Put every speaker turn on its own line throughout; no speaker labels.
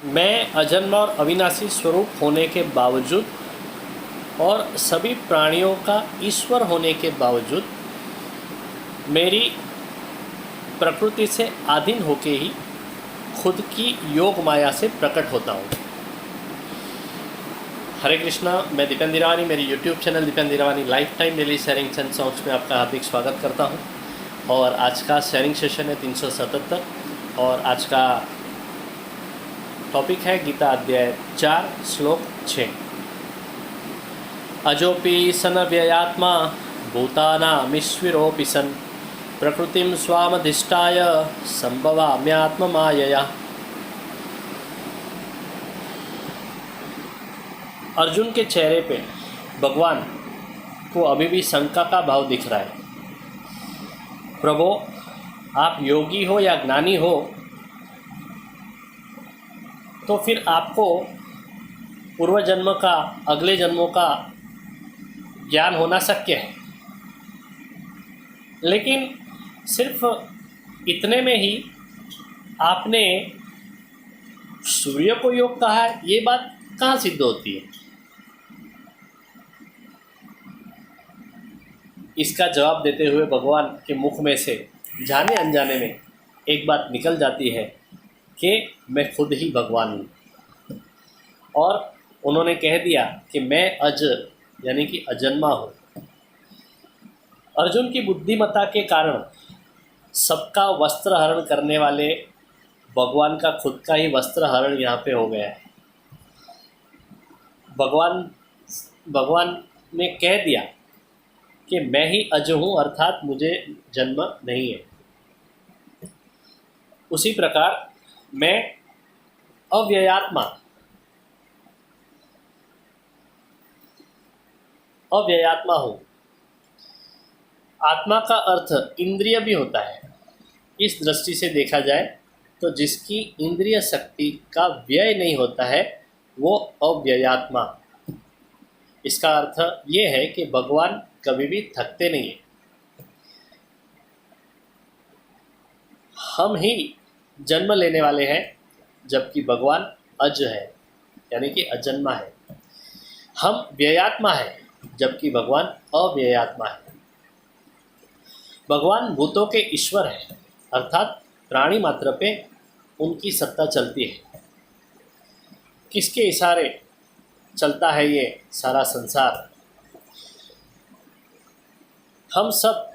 मैं अजन्मा और अविनाशी स्वरूप होने के बावजूद और सभी प्राणियों का ईश्वर होने के बावजूद मेरी प्रकृति से अधीन होके ही खुद की योग माया से प्रकट होता हूँ। हरे कृष्णा, मैं दीपेंद्र हीरावानी, मेरी YouTube channel Dipendra Hirawani life time daily sharings and songs में आपका हार्दिक स्वागत करता हूँ। और आज का शेयरिंग सेशन है 377 और आज का टॉपिक है गीता अध्याय 4 श्लोक 6। अजोपि सन व्ययात्मा भूतानामीश्वरोऽपि सन् प्रकृतिं स्वामधिष्ठाय संभवाम्यात्ममायया। अर्जुन के चेहरे पे भगवान को अभी भी शंका का भाव दिख रहा है। प्रभु, आप योगी हो या ज्ञानी हो तो फिर आपको पूर्व जन्म का, अगले जन्मों का ज्ञान होना शक्य है, लेकिन सिर्फ इतने में ही आपने सूर्य को योग कहा है, ये बात कहाँ सिद्ध होती है? इसका जवाब देते हुए भगवान के मुख में से जाने अनजाने में एक बात निकल जाती है कि मैं खुद ही भगवान हूँ। और उन्होंने कह दिया कि मैं अज यानी कि अजन्मा हूँ। अर्जुन की बुद्धिमत्ता के कारण सबका वस्त्र हरण करने वाले भगवान का खुद का ही वस्त्र हरण यहाँ पे हो गया है। भगवान ने कह दिया कि मैं ही अज हूँ, अर्थात मुझे जन्म नहीं है। उसी प्रकार मैं अव्ययात्मा हूँ। आत्मा का अर्थ इंद्रिय भी होता है। इस दृष्टि से देखा जाए तो जिसकी इंद्रिय शक्ति का व्यय नहीं होता है वो अव्ययात्मा। इसका अर्थ ये है कि भगवान कभी भी थकते नहीं हैं। हम ही जन्म लेने वाले हैं जबकि भगवान अज है यानी कि अजन्मा है। हम व्ययात्मा है जबकि भगवान अव्ययात्मा है। भगवान भूतों के ईश्वर है, अर्थात प्राणी मात्र पे उनकी सत्ता चलती है। किसके इशारे चलता है ये सारा संसार? हम सब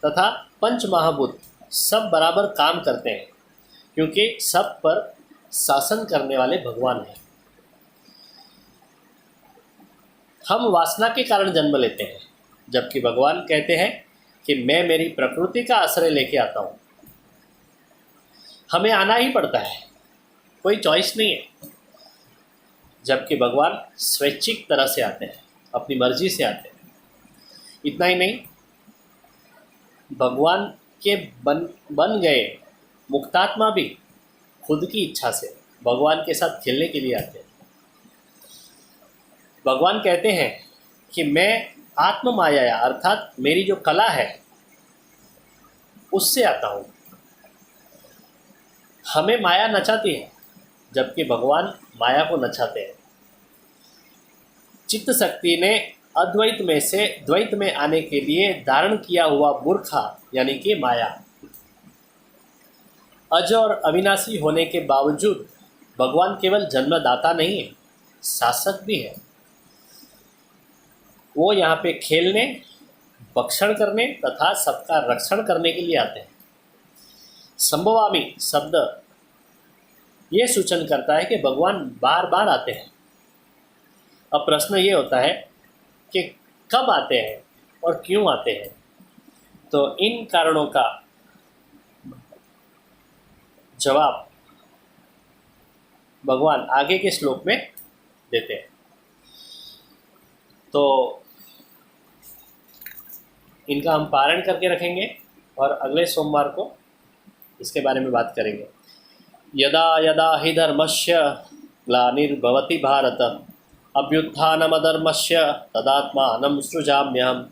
तथा पंच महाभूत सब बराबर काम करते हैं क्योंकि सब पर शासन करने वाले भगवान हैं। हम वासना के कारण जन्म लेते हैं जबकि भगवान कहते हैं कि मैं मेरी प्रकृति का आश्रय लेके आता हूँ। हमें आना ही पड़ता है, कोई चॉइस नहीं है। जबकि भगवान स्वैच्छिक तरह से आते हैं, अपनी मर्जी से आते हैं। इतना ही नहीं, भगवान के बन गए मुक्तात्मा भी खुद की इच्छा से भगवान के साथ खेलने के लिए आते हैं। भगवान कहते हैं कि मैं आत्म माया अर्थात मेरी जो कला है उससे आता हूँ। हमें माया नचाती है जबकि भगवान माया को नचाते हैं। चित्त शक्ति ने अद्वैत में से द्वैत में आने के लिए धारण किया हुआ मूर्खा यानी कि माया। अज और अविनाशी होने के बावजूद भगवान केवल जन्मदाता नहीं है, शासक भी है। वो यहाँ पे खेलने, भक्षण करने तथा सबका रक्षण करने के लिए आते हैं। संभवामी शब्द ये सूचन करता है कि भगवान बार बार आते हैं। अब प्रश्न ये होता है कि कब आते हैं और क्यों आते हैं? तो इन कारणों का जवाब भगवान आगे के श्लोक में देते हैं। तो इनका हम पारण करके रखेंगे और अगले सोमवार को इसके बारे में बात करेंगे। यदा यदा हि धर्मस्य ग्लानिर्भवति भारत अभ्युत्थानमधर्मस्य तदात्मानं सृजाम्यहम्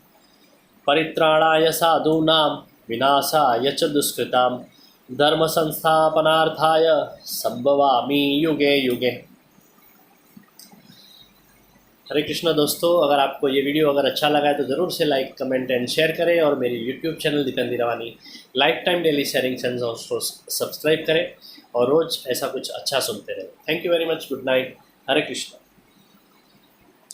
परित्राणाय साधूनां विनाशाय च दुष्कृताम् धर्म संस्थापनार्थाय संभवामि युगे युगे। हरे कृष्ण दोस्तों, अगर आपको ये वीडियो अगर अच्छा लगा है तो ज़रूर से लाइक कमेंट एंड शेयर करें और मेरी YouTube channel Dipendra Hirawani life time daily sharing channel को सब्सक्राइब करें और रोज़ ऐसा कुछ अच्छा सुनते रहें। Thank you very much. Good night. Hare Krishna.